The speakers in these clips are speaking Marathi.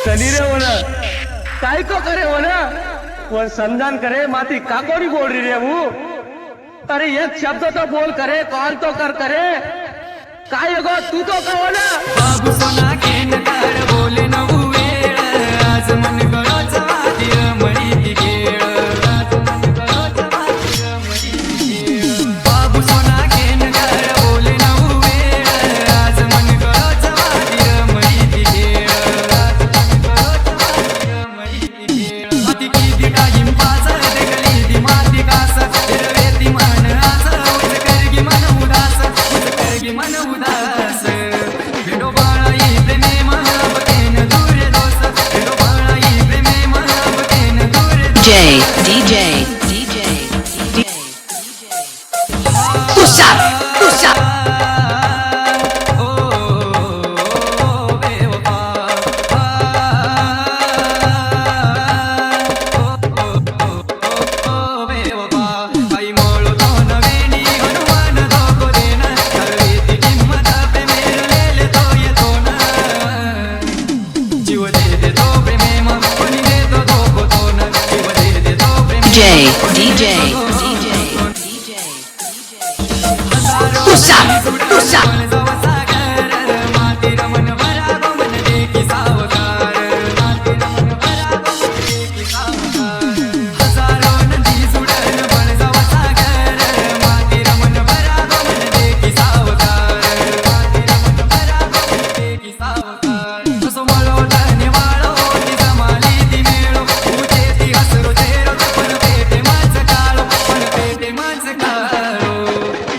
शनी रे होना काय को करे होना वो समझान करे माती काकोरी बोल रही रे वो अरे एक शब्द तो बोल करे कॉल तो कर करे काय गो तू तो कहो ना बाबू सोना के नकार बोले न वेळ आज मन गळोचा वादी रमणी ती खेळ आज मन गळोचा वादी रमणी ती खेळ बाबू सोना के नकार बोले न वेळ आज मन गळोचा वादी रमणी ती खेळ आज मन गळोचा वादी रमणी ती खेळ माती किती टाइम पास देखली ती माती कास हिरवेती मन आस उज करगी मन उदास उज करगी मन उदास भेडो बाळाई प्रेमे महाबकेन दूर दोस भेडो बाळाई प्रेमे महाबकेन दूर DJ Pusat ओ बेवफा ओ बेवफा आई मोळो तो नवेनी हनुमान धोको देना करवेती किंमत प्रेमेरलेले तो येतो ना जीव दे तो प्रेमे मग कोणी देतो धोको तो ना जीव दे तो प्रेमे DJ Pusat माती रमन भरा गमन देखी सावकार माती रमन भरा गमन देखी सावकार हजारो नदी सुडन बन जावा सागर माती रमन भरा गमन देखी सावकार माती रमन भरा गमन देखी सावकार असो मळो धने वाळो ती जमाली ती मेळो उचे ती हसरो चेहरो पण पेटे माझ काळो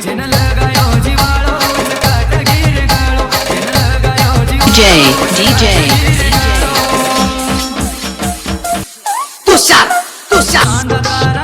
जेन लगायो जीवाळो काट गिर गाळो जेन लगायो DJ Pusat जीवाळो